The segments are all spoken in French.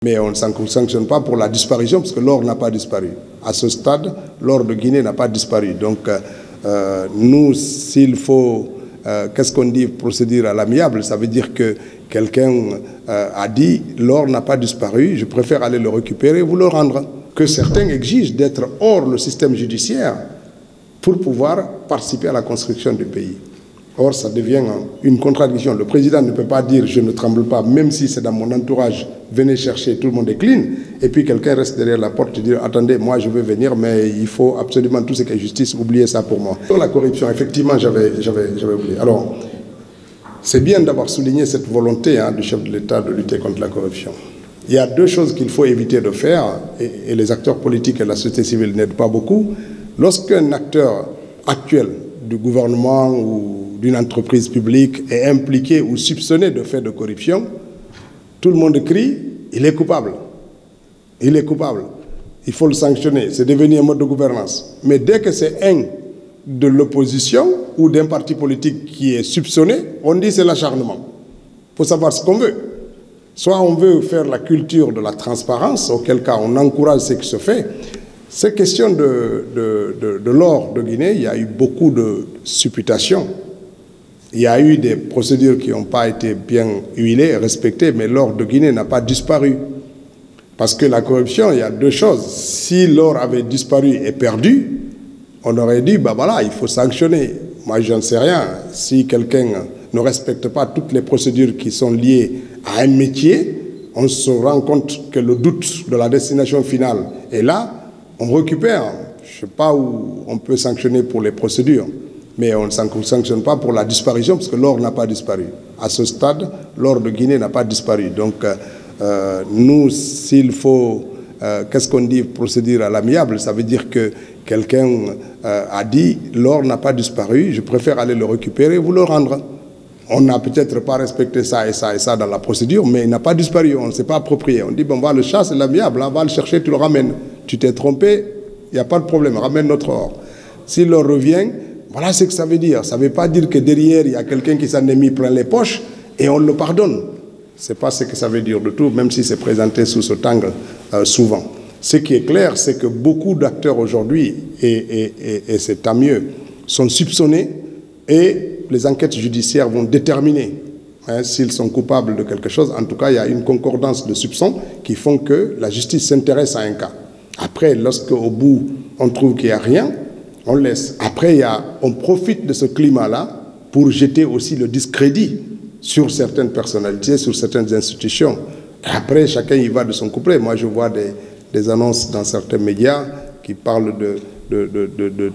Mais on ne sanctionne pas pour la disparition, parce que l'or n'a pas disparu. À ce stade, l'or de Guinée n'a pas disparu. Donc, nous, s'il faut, qu'est-ce qu'on dit, procéder à l'amiable, ça veut dire que quelqu'un a dit l'or n'a pas disparu, je préfère aller le récupérer et vous le rendre. Que certains exigent d'être hors le système judiciaire pour pouvoir participer à la construction du pays. Or, ça devient une contradiction. Le président ne peut pas dire « je ne tremble pas », même si c'est dans mon entourage, venez chercher, tout le monde décline, et puis quelqu'un reste derrière la porte et dit « attendez, moi je veux venir, mais il faut absolument tout ce qui est justice, oubliez ça pour moi ». Sur la corruption, effectivement, j'avais oublié. Alors, c'est bien d'avoir souligné cette volonté du chef de l'État de lutter contre la corruption. Il y a deux choses qu'il faut éviter de faire, et les acteurs politiques et la société civile n'aident pas beaucoup. Lorsqu'un acteur actuel du gouvernement ou d'une entreprise publique est impliqué ou soupçonné de faits de corruption, tout le monde crie, il est coupable. Il est coupable. Il faut le sanctionner. C'est devenu un mode de gouvernance. Mais dès que c'est un de l'opposition ou d'un parti politique qui est soupçonné, on dit c'est l'acharnement. Il faut savoir ce qu'on veut. Soit on veut faire la culture de la transparence, auquel cas on encourage ce qui se fait. Cette question de l'or de Guinée, il y a eu beaucoup de supputations. Il y a eu des procédures qui n'ont pas été bien huilées et respectées, mais l'or de Guinée n'a pas disparu. Parce que la corruption, il y a deux choses. Si l'or avait disparu et perdu, on aurait dit, bah voilà, il faut sanctionner. Moi, je ne sais rien. Si quelqu'un ne respecte pas toutes les procédures qui sont liées à un métier, on se rend compte que le doute de la destination finale est là, on récupère. Je ne sais pas où on peut sanctionner pour les procédures, mais on ne sanctionne pas pour la disparition, parce que l'or n'a pas disparu. À ce stade, l'or de Guinée n'a pas disparu. Donc, nous, s'il faut, qu'est-ce qu'on dit, procéder à l'amiable, ça veut dire que quelqu'un a dit l'or n'a pas disparu, je préfère aller le récupérer et vous le rendre. On n'a peut-être pas respecté ça et ça et ça dans la procédure, mais il n'a pas disparu, on ne s'est pas approprié. On dit, bon, va le chasser, c'est l'amiable, va le chercher, tu le ramènes. Tu t'es trompé, il n'y a pas de problème, ramène notre or. S'il leur revient, voilà ce que ça veut dire. Ça ne veut pas dire que derrière, il y a quelqu'un qui s'en est mis plein les poches et on le pardonne. Ce n'est pas ce que ça veut dire du tout, même si c'est présenté sous cet angle souvent. Ce qui est clair, c'est que beaucoup d'acteurs aujourd'hui, et c'est tant mieux, sont soupçonnés et les enquêtes judiciaires vont déterminer s'ils sont coupables de quelque chose. En tout cas, il y a une concordance de soupçons qui font que la justice s'intéresse à un cas. Après, lorsqu'au bout, on trouve qu'il n'y a rien, on laisse. Après, on profite de ce climat-là pour jeter aussi le discrédit sur certaines personnalités, sur certaines institutions. Et après, chacun y va de son couplet. Moi, je vois des annonces dans certains médias qui parlent de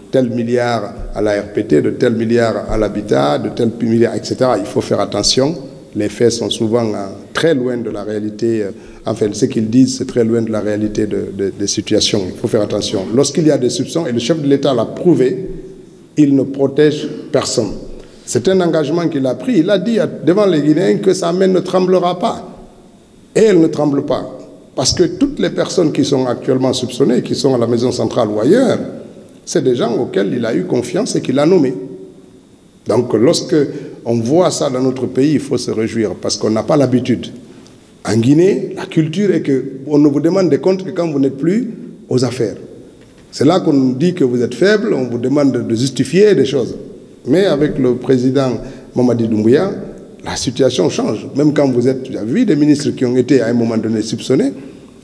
tel milliard à la RPT, de tel milliard à l'habitat, de tel milliard, etc. Il faut faire attention. Les faits sont souvent très loin de la réalité. Enfin, ce qu'ils disent, c'est très loin de la réalité des situations. Il faut faire attention. Lorsqu'il y a des soupçons, et le chef de l'État l'a prouvé, il ne protège personne. C'est un engagement qu'il a pris. Il a dit devant les Guinéens que sa main ne tremblera pas. Et elle ne tremble pas. Parce que toutes les personnes qui sont actuellement soupçonnées, qui sont à la maison centrale ou ailleurs, c'est des gens auxquels il a eu confiance et qu'il a nommés. Donc, lorsque on voit ça dans notre pays, il faut se réjouir parce qu'on n'a pas l'habitude. En Guinée, la culture est qu'on ne vous demande des comptes que quand vous n'êtes plus aux affaires. C'est là qu'on nous dit que vous êtes faible, on vous demande de justifier des choses. Mais avec le président Mamadi Doumbouya, la situation change. Même quand vous êtes, vous avez vu des ministres qui ont été à un moment donné soupçonnés,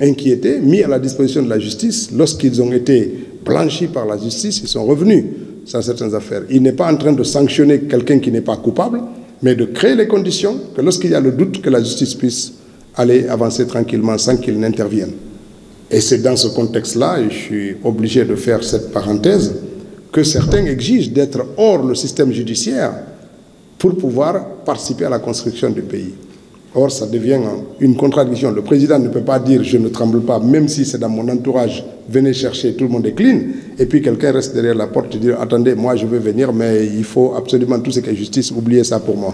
inquiétés, mis à la disposition de la justice. Lorsqu'ils ont été blanchis par la justice, ils sont revenus sans certaines affaires. Il n'est pas en train de sanctionner quelqu'un qui n'est pas coupable, mais de créer les conditions que lorsqu'il y a le doute, que la justice puisse aller avancer tranquillement sans qu'il n'intervienne. Et c'est dans ce contexte-là, et je suis obligé de faire cette parenthèse, que certains exigent d'être hors le système judiciaire pour pouvoir participer à la construction du pays. Or, ça devient une contradiction. Le président ne peut pas dire « je ne tremble pas », même si c'est dans mon entourage, venez chercher, tout le monde décline, et puis quelqu'un reste derrière la porte et dit « attendez, moi je veux venir, mais il faut absolument tout ce qui est justice, oubliez ça pour moi ».